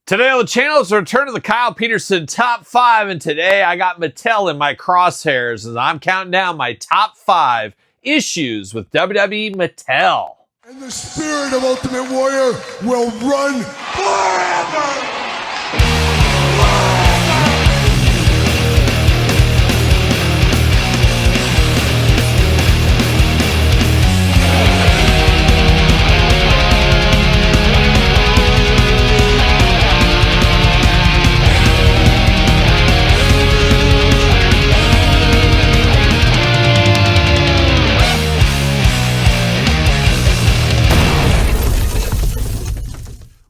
Today on the channel is a return to the Kyle Peterson Top 5, and today I got Mattel in my crosshairs as I'm counting down my top 5 issues with WWE Mattel. And the spirit of Ultimate Warrior will run forever!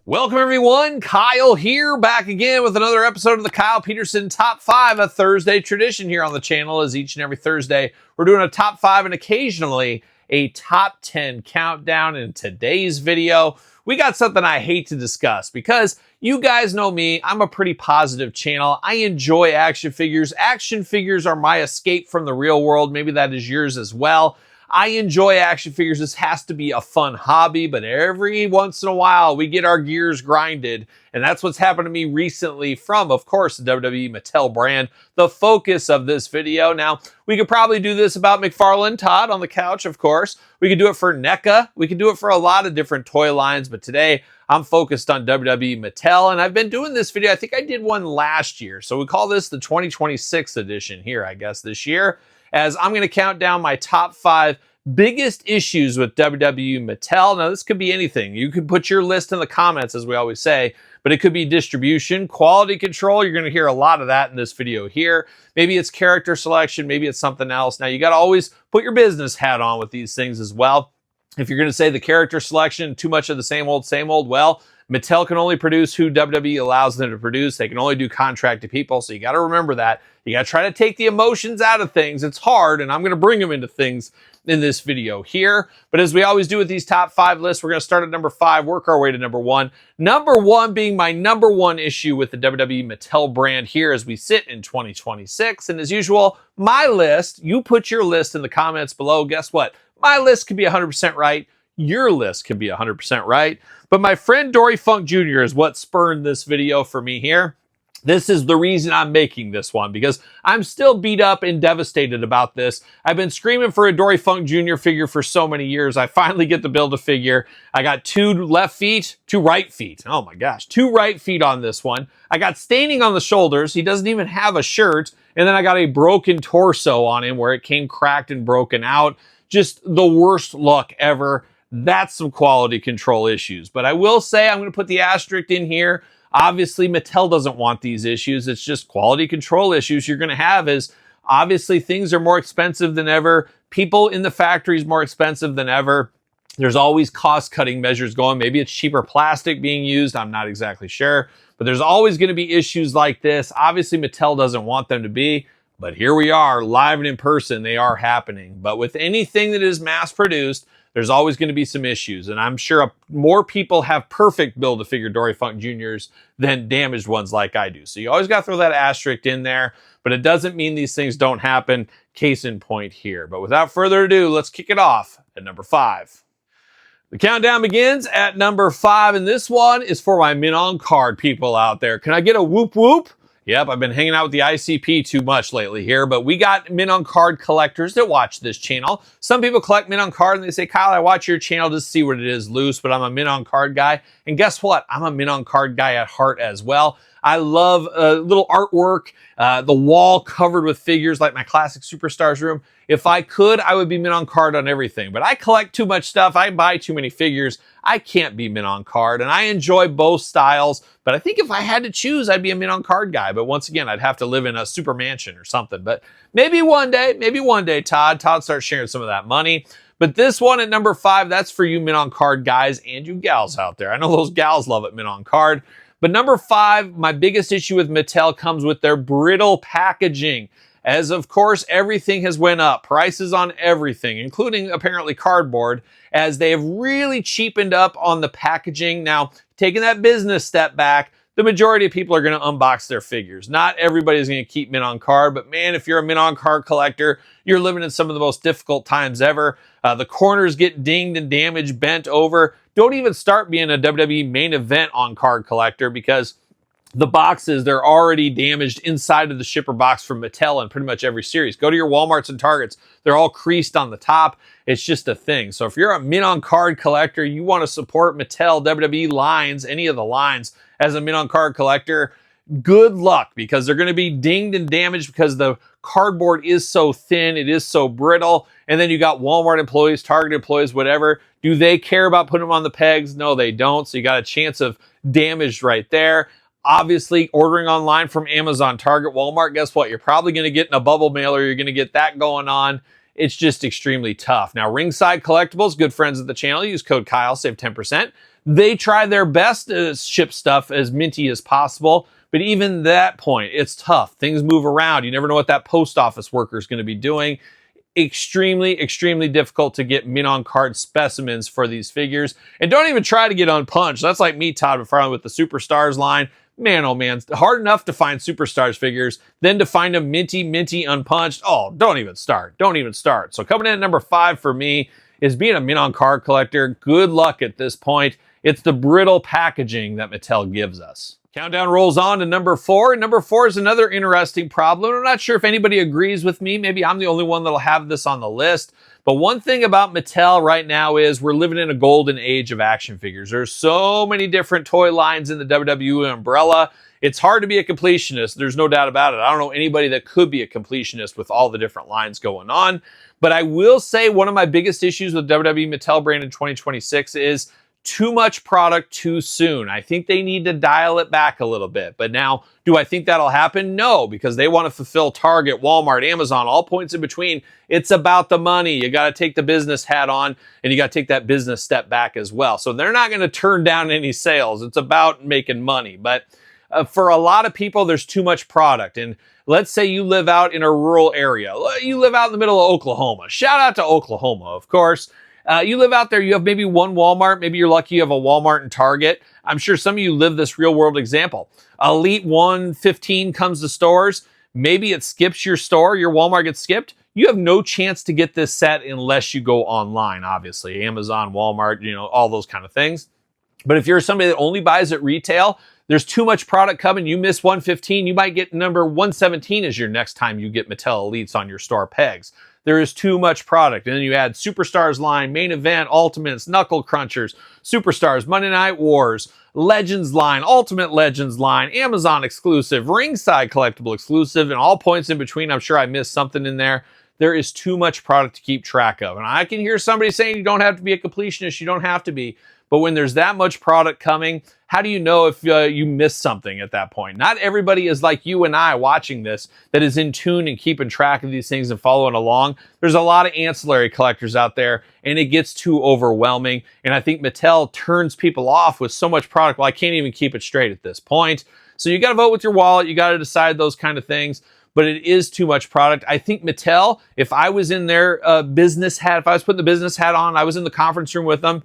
Welcome everyone, Kyle here, back again with another episode of the Kyle Peterson Top 5, a Thursday tradition here on the channel, as each and every Thursday we're doing a top 5 and occasionally a top 10 countdown. In today's video, we got something I hate to discuss because you guys know me, I'm a pretty positive channel. I enjoy action figures. Action figures are my escape from the real world. Maybe that is yours as well. I enjoy action figures. This has to be a fun hobby, but every once in a while we get our gears grinded, and that's what's happened to me recently from, of course, the WWE Mattel brand, the focus of this video. Now, we could probably do this about McFarlane Todd on the couch, of course. We could do it for NECA. We could do it for a lot of different toy lines, but today I'm focused on WWE Mattel, and I've been doing this video. I think I did one last year, so we call this the 2026 edition here, I guess, this year, as I'm going to count down my top 5 biggest issues with WWE Mattel. Now, this could be anything. You can put your list in the comments, as we always say, but it could be distribution, quality control. You're going to hear a lot of that in this video here. Maybe it's character selection. Maybe it's something else. Now, you got to always put your business hat on with these things as well. If you're going to say the character selection, too much of the same old, well, Mattel can only produce who WWE allows them to produce. They can only do contracted people, so you got to remember that. You got to try to take the emotions out of things. It's hard, and I'm going to bring them into things in this video here. But as we always do with these top 5 lists, we're going to start at number 5, work our way to number 1. Number 1 being my number 1 issue with the WWE Mattel brand here as we sit in 2026. And as usual, my list, you put your list in the comments below. Guess what? My list can be 100% right. Your list can be 100% right. But my friend Dory Funk Jr. is what spurred this video for me here. This is the reason I'm making this one, because I'm still beat up and devastated about this. I've been screaming for a Dory Funk Jr. figure for so many years. I finally get to build a figure. I got 2 right feet. Oh my gosh, 2 right feet on this one. I got staining on the shoulders. He doesn't even have a shirt. And then I got a broken torso on him where it came cracked and broken out. Just the worst luck ever. That's some quality control issues. But I will say, I'm going to put the asterisk in here. Obviously, Mattel doesn't want these issues. It's just quality control issues you're going to have. Is obviously things are more expensive than ever. People in the factory is more expensive than ever. There's always cost-cutting measures going. Maybe it's cheaper plastic being used. I'm not exactly sure. But there's always going to be issues like this. Obviously, Mattel doesn't want them to be. But here we are, live and in person. They are happening. But with anything that is mass-produced, there's always going to be some issues. And I'm sure more people have perfect Build-A-Figure Dory Funk Jr.'s than damaged ones like I do. So you always got to throw that asterisk in there. But it doesn't mean these things don't happen. Case in point here. But without further ado, let's kick it off at number 5. The countdown begins at number 5. And this one is for my Min On Card people out there. Can I get a whoop whoop? Yep, I've been hanging out with the ICP too much lately here, but we got Min On Card collectors that watch this channel. Some people collect Min On Card and they say, Kyle, I watch your channel to see what it is loose, but I'm a Min On Card guy. And guess what? I'm a Min On Card guy at heart as well. I love little artwork, the wall covered with figures like my Classic Superstars room. If I could, I would be Min On Card on everything, but I collect too much stuff. I buy too many figures. I can't be Min On Card, and I enjoy both styles, but I think if I had to choose, I'd be a Min On Card guy. But once again, I'd have to live in a super mansion or something. But maybe one day, Todd starts sharing some of that money. But this one at number 5, that's for you Min On Card guys and you gals out there. I know those gals love it, Min On Card. But number 5, my biggest issue with Mattel comes with their brittle packaging. As of course, everything has went up. Prices on everything, including apparently cardboard, as they have really cheapened up on the packaging. Now, taking that business step back, the majority of people are going to unbox their figures. Not everybody's going to keep Min On Card, but man, if you're a Min On Card collector, you're living in some of the most difficult times ever. The corners get dinged and damaged, bent over. Don't even start being a WWE main event on card collector, because the boxes, they're already damaged inside of the shipper box from Mattel in pretty much every series. Go to your Walmarts and Targets. They're all creased on the top. It's just a thing. So if you're a mint on card collector, you want to support Mattel, WWE lines, any of the lines as a mint on card collector, good luck, because they're going to be dinged and damaged because the cardboard is so thin, it is so brittle. And then you got Walmart employees, Target employees, whatever. Do they care about putting them on the pegs? No, they don't. So you got a chance of damage right there. Obviously, ordering online from Amazon, Target, Walmart, guess what? You're probably going to get in a bubble mailer. You're going to get that going on. It's just extremely tough. Now, Ringside Collectibles, good friends of the channel, use code Kyle, save 10%. They try their best to ship stuff as minty as possible, but even that point, it's tough. Things move around. You never know what that post office worker is going to be doing. Extremely, extremely difficult to get mint on card specimens for these figures. And don't even try to get unpunched. That's like me, Todd McFarlane, with the Superstars line. Man, oh man, hard enough to find Superstars figures, then to find them minty, unpunched. Oh, don't even start. Don't even start. So coming in at number 5 for me is being a mint on card collector. Good luck at this point. It's the brittle packaging that Mattel gives us. Countdown rolls on to number 4. Number 4 is another interesting problem. I'm not sure if anybody agrees with me. Maybe I'm the only one that'll have this on the list. But one thing about Mattel right now is we're living in a golden age of action figures. There's so many different toy lines in the WWE umbrella. It's hard to be a completionist. There's no doubt about it. I don't know anybody that could be a completionist with all the different lines going on. But I will say one of my biggest issues with WWE Mattel brand in 2026 is too much product too soon. I think they need to dial it back a little bit. But now, do I think that'll happen? No, because they want to fulfill Target, Walmart, Amazon, all points in between. It's about the money. You got to take the business hat on, and you got to take that business step back as well. So they're not going to turn down any sales. It's about making money. But for a lot of people, there's too much product. And let's say you live out in a rural area. You live out in the middle of Oklahoma. Shout out to Oklahoma, of course. You live out there, you have maybe one Walmart, maybe you're lucky you have a Walmart and Target. I'm sure some of you live this real world example. Elite 115 comes to stores, maybe it skips your store, your Walmart gets skipped. You have no chance to get this set unless you go online, obviously. Amazon, Walmart, all those kind of things. But if you're somebody that only buys at retail, there's too much product coming. You miss 115, you might get number 117 as your next time you get Mattel Elites on your store pegs. There is too much product. And then you add Superstars line, Main Event, Ultimates, Knuckle Crunchers, Superstars, Monday Night Wars, Legends line, Ultimate Legends line, Amazon exclusive, Ringside collectible exclusive, and all points in between. I'm sure I missed something in there. There is too much product to keep track of. And I can hear somebody saying you don't have to be a completionist. You don't have to be. But when there's that much product coming, how do you know if you missed something at that point? Not everybody is like you and I watching this that is in tune and keeping track of these things and following along. There's a lot of ancillary collectors out there, and it gets too overwhelming. And I think Mattel turns people off with so much product. Well, I can't even keep it straight at this point. So you got to vote with your wallet. You got to decide those kind of things. But it is too much product. I think Mattel, if I was in their business hat, if I was putting the business hat on, I was in the conference room with them,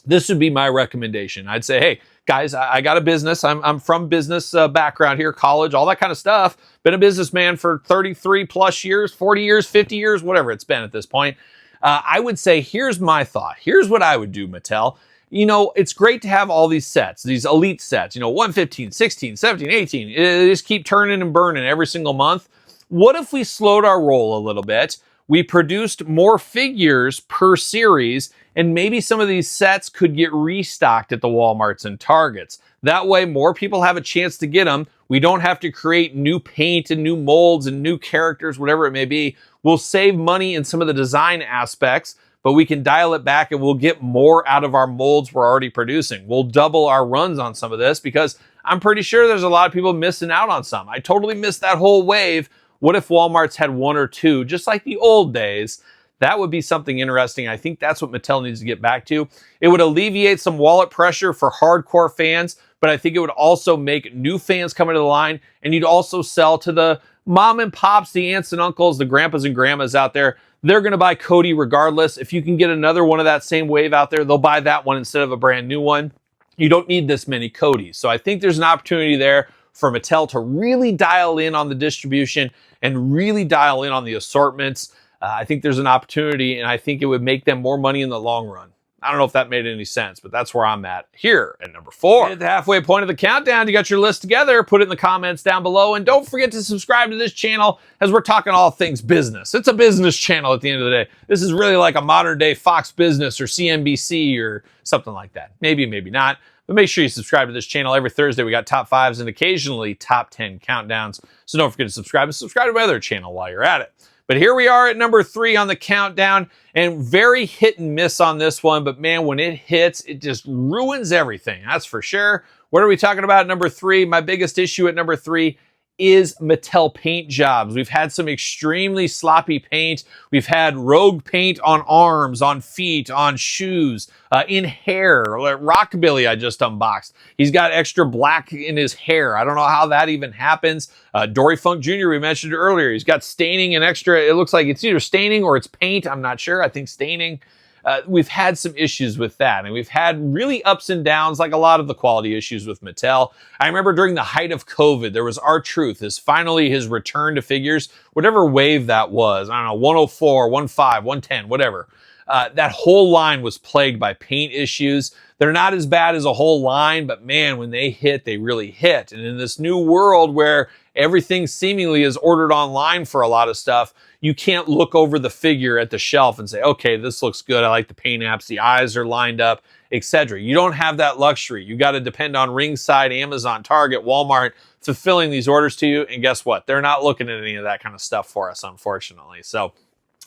this would be my recommendation. I'd say, hey, guys, I got a business. I'm from business background here, college, all that kind of stuff. Been a businessman for 33 plus years, 40 years, 50 years, whatever it's been at this point. I would say, here's my thought. Here's what I would do, Mattel. It's great to have all these sets, these elite sets, 115, 16, 17, 18. They just keep turning and burning every single month. What if we slowed our roll a little bit? We produced more figures per series, and maybe some of these sets could get restocked at the Walmarts and Targets. That way, more people have a chance to get them. We don't have to create new paint and new molds and new characters, whatever it may be. We'll save money in some of the design aspects, but we can dial it back and we'll get more out of our molds we're already producing. We'll double our runs on some of this because I'm pretty sure there's a lot of people missing out on some. I totally missed that whole wave. What if Walmart's had one or two, just like the old days? That would be something interesting. I think that's what Mattel needs to get back to. It would alleviate some wallet pressure for hardcore fans, but I think it would also make new fans come into the line, and you'd also sell to the mom and pops, the aunts and uncles, the grandpas and grandmas out there. They're going to buy Cody regardless. If you can get another one of that same wave out there, they'll buy that one instead of a brand new one. You don't need this many Codys. So I think there's an opportunity there for Mattel to really dial in on the distribution and really dial in on the assortments. I think there's an opportunity, and I think it would make them more money in the long run. I don't know if that made any sense, but that's where I'm at here at number 4. At the halfway point of the countdown, you got your list together. Put it in the comments down below. And don't forget to subscribe to this channel as we're talking all things business. It's a business channel at the end of the day. This is really like a modern day Fox Business or CNBC or something like that. Maybe, maybe not. But make sure you subscribe to this channel. Every Thursday, we got top 5s and occasionally top 10 countdowns. So don't forget to subscribe and subscribe to my other channel while you're at it. But here we are at number 3 on the countdown, and very hit and miss on this one. But man, when it hits, it just ruins everything. That's for sure. What are we talking about at number 3? My biggest issue at number 3 is Mattel paint jobs. We've had some extremely sloppy paint. We've had rogue paint on arms, on feet, on shoes, in hair. Rockabilly I just unboxed. He's got extra black in his hair. I don't know how that even happens. Dory Funk Jr. we mentioned earlier. He's got staining and extra. It looks like it's either staining or it's paint. I'm not sure. I think staining. We've had some issues with that, and we've had really ups and downs, like a lot of the quality issues with Mattel. I remember during the height of COVID, there was R-Truth, finally his return to figures, whatever wave that was. I don't know, 104, 15, 110, whatever. That whole line was plagued by paint issues. They're not as bad as a whole line, but man, when they hit, they really hit. And in this new world where everything seemingly is ordered online for a lot of stuff, you can't look over the figure at the shelf and say, okay, this looks good. I like the paint apps. The eyes are lined up, etc. You don't have that luxury. You got to depend on Ringside, Amazon, Target, Walmart fulfilling these orders to you. And guess what? They're not looking at any of that kind of stuff for us, unfortunately. So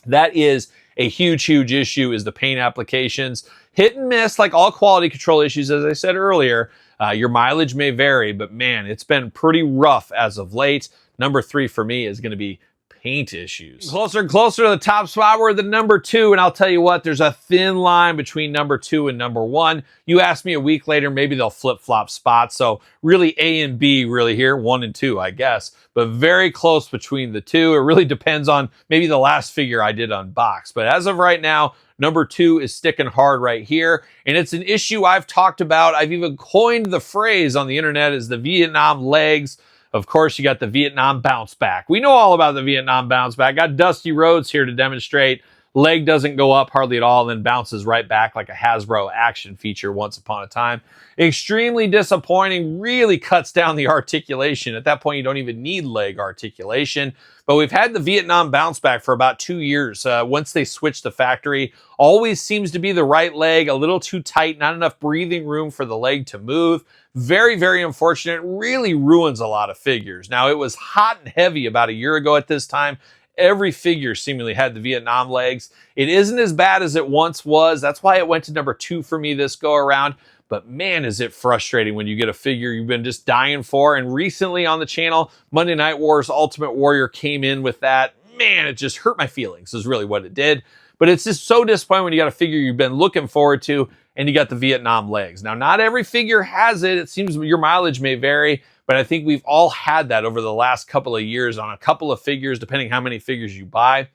that is a huge, huge issue, is the paint applications. Hit and miss, like all quality control issues, as I said earlier. Your mileage may vary, but man, it's been pretty rough as of late. Number 3 for me is going to be paint issues. Closer and closer to the top spot, we're at the number 2, and I'll tell you what, there's a thin line between number 2 and number 1. You ask me a week later, maybe they'll flip-flop spots. So really A and B really here, 1 and 2, I guess, but very close between the two. It really depends on maybe the last figure I did unbox. But as of right now, number 2 is sticking hard right here, and it's an issue I've talked about. I've even coined the phrase on the internet as the Vietnam legs. Of course, you got the Vietnam bounce back. We know all about the Vietnam bounce back. Got Dusty Rhodes here to demonstrate. Leg doesn't go up hardly at all, then bounces right back like a Hasbro action feature once upon a time. Extremely disappointing, really cuts down the articulation. At that point, you don't even need leg articulation. But we've had the Vietnam bounce back for about 2 years. Once they switched the factory, always seems to be the right leg, a little too tight, not enough breathing room for the leg to move. Very, very unfortunate. Really ruins a lot of figures. Now, it was hot and heavy about a year ago at this time. Every figure seemingly had the Vietnam legs. It isn't as bad as it once was. That's why it went to number 2 for me this go around. But man, is it frustrating when you get a figure you've been just dying for. And recently on the channel, Monday Night Wars Ultimate Warrior came in with that. Man, it just hurt my feelings is really what it did. But it's just so disappointing when you got a figure you've been looking forward to and you got the Vietnam legs. Now, not every figure has it. It seems your mileage may vary, but I think we've all had that over the last couple of years on a couple of figures, depending how many figures you buy.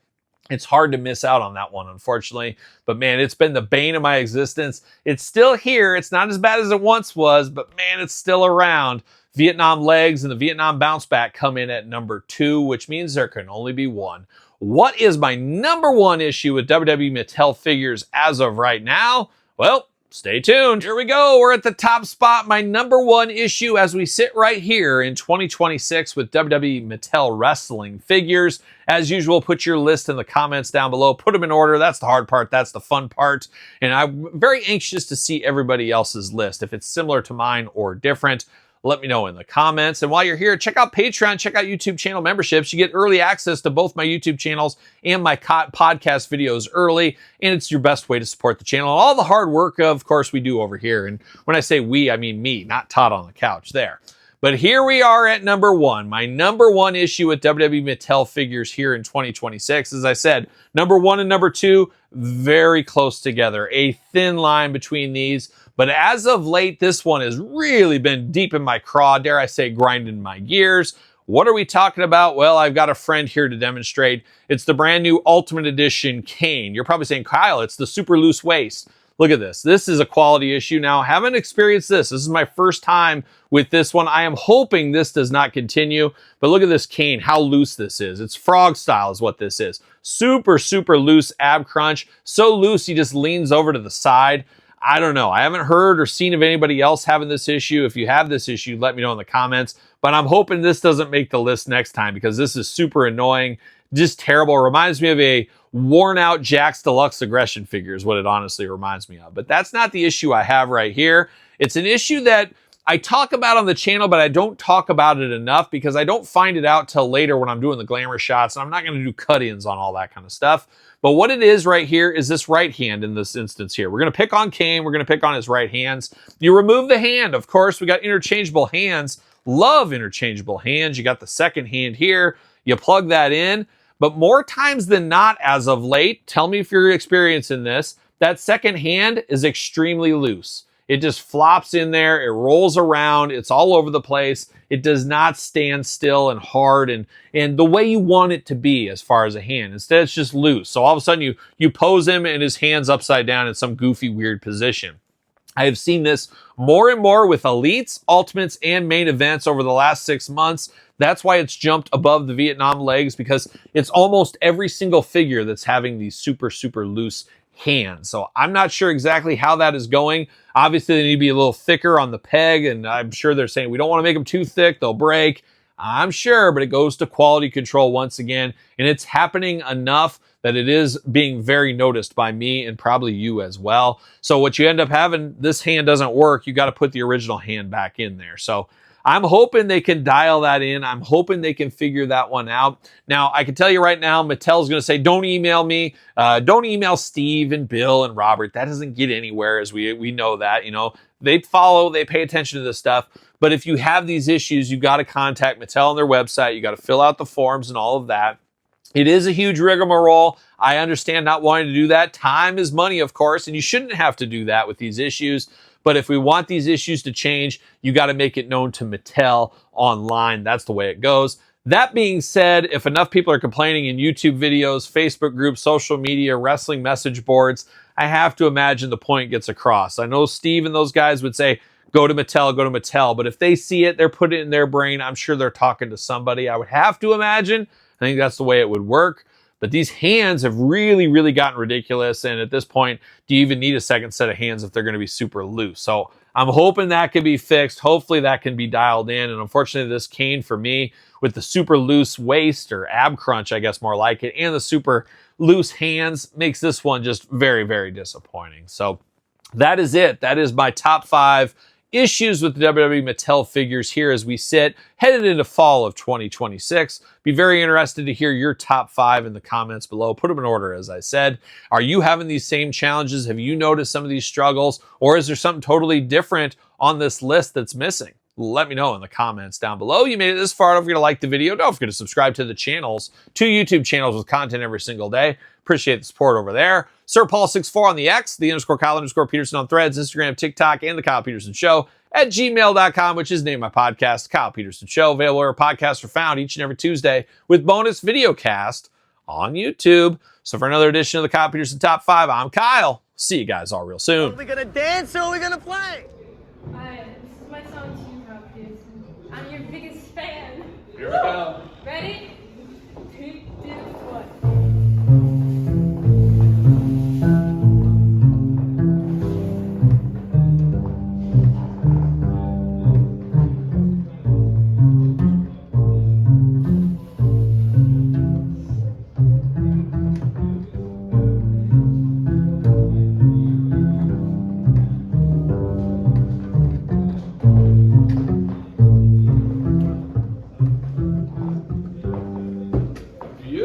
It's hard to miss out on that one, unfortunately. But man, it's been the bane of my existence. It's still here. It's not as bad as it once was, but man, it's still around. Vietnam legs and the Vietnam bounce back come in at number 2, which means there can only be one. What is my number 1 issue with WWE Mattel figures as of right now? Well, stay tuned. Here we go. We're at the top spot. My number 1 issue as we sit right here in 2026 with WWE Mattel wrestling figures. As usual, put your list in the comments down below. Put them in order. That's the hard part. That's the fun part. And I'm very anxious to see everybody else's list. If it's similar to mine or different, let me know in the comments. And while you're here, check out Patreon, check out YouTube channel memberships. You get early access to both my YouTube channels and my podcast videos early, and it's your best way to support the channel. All the hard work, of course, we do over here. And when I say we, I mean me, not Todd on the couch there. But here we are at number 1. My number 1 issue with WWE Mattel figures here in 2026. As I said, number 1 and number 2, very close together. A thin line between these. But as of late, this one has really been deep in my craw, dare I say, grinding my gears. What are we talking about? Well, I've got a friend here to demonstrate. It's the brand new Ultimate Edition Kane. You're probably saying, Kyle, it's the super loose waist. Look at this. This is a quality issue. Now, I haven't experienced this. This is my first time with this one. I am hoping this does not continue, but look at this cane, how loose this is. It's frog style is what this is. Super, super loose ab crunch. So loose, he just leans over to the side. I don't know. I haven't heard or seen of anybody else having this issue. If you have this issue, let me know in the comments. But I'm hoping this doesn't make the list next time because this is super annoying. Just terrible. It reminds me of a worn out Jakks Deluxe aggression figure is what it honestly reminds me of. But that's not the issue I have right here. It's an issue that I talk about on the channel, but I don't talk about it enough because I don't find it out till later when I'm doing the glamour shots. And I'm not going to do cut-ins on all that kind of stuff. But what it is right here is this right hand in this instance here. We're going to pick on Kane. We're going to pick on his right hands. You remove the hand. Of course, we got interchangeable hands. Love interchangeable hands. You got the second hand here. You plug that in. But more times than not, as of late, tell me if you're experiencing this, that second hand is extremely loose. It just flops in there. It rolls around. It's all over the place. It does not stand still and hard and the way you want it to be as far as a hand. Instead, it's just loose. So all of a sudden you pose him and his hand's upside down in some goofy, weird position. I have seen this more and more with elites, ultimates, and main events over the last 6 months. That's why it's jumped above the Vietnam legs because it's almost every single figure that's having these super, super loose hands. So I'm not sure exactly how that is going. Obviously, they need to be a little thicker on the peg, and I'm sure they're saying we don't want to make them too thick. They'll break. I'm sure, but it goes to quality control once again, and it's happening enough that it is being very noticed by me and probably you as well. So what you end up having, this hand doesn't work. You got to put the original hand back in there. So I'm hoping they can dial that in. I'm hoping they can figure that one out. Now, I can tell you right now, Mattel's going to say, don't email me. Don't email Steve and Bill and Robert. That doesn't get anywhere, as we know that. You know, they follow, they pay attention to this stuff. But if you have these issues, you got to contact Mattel on their website. You got to fill out the forms and all of that. It is a huge rigmarole. I understand not wanting to do that. Time is money, of course, and you shouldn't have to do that with these issues. But if we want these issues to change, you got to make it known to Mattel online. That's the way it goes. That being said, if enough people are complaining in YouTube videos, Facebook groups, social media, wrestling message boards, I have to imagine the point gets across. I know Steve and those guys would say, go to Mattel, go to Mattel. But if they see it, they're putting it in their brain. I'm sure they're talking to somebody. I would have to imagine. I think that's the way it would work. But these hands have really, really gotten ridiculous. And at this point, do you even need a second set of hands if they're going to be super loose? So I'm hoping that can be fixed. Hopefully that can be dialed in. And unfortunately, this cane for me with the super loose waist or ab crunch, I guess more like it, and the super loose hands makes this one just very, very disappointing. So that is it. That is my top 5 issues with the WWE Mattel figures here as we sit, headed into fall of 2026. Be very interested to hear your top 5 in the comments below. Put them in order, as I said. Are you having these same challenges? Have you noticed some of these struggles? Or is there something totally different on this list that's missing? Let me know in the comments down below. You made it this far. Don't forget to like the video. Don't forget to subscribe to the channels, 2 YouTube channels with content every single day. Appreciate the support over there. Sir Paul64 on the X, _Kyle_Peterson on Threads, Instagram, TikTok, and The Kyle Peterson Show at gmail.com, which is the name of my podcast, Kyle Peterson Show. Available where podcasts are found each and every Tuesday with bonus video cast on YouTube. So for another edition of the Kyle Peterson Top 5, I'm Kyle. See you guys all real soon. Are we gonna dance or are we gonna play? This is my song to you, Kyle Peterson. I'm your biggest fan. Here we go. Ready? 2, 1.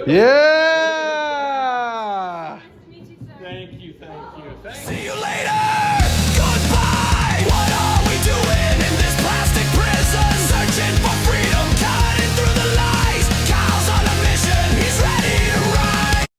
Yeah!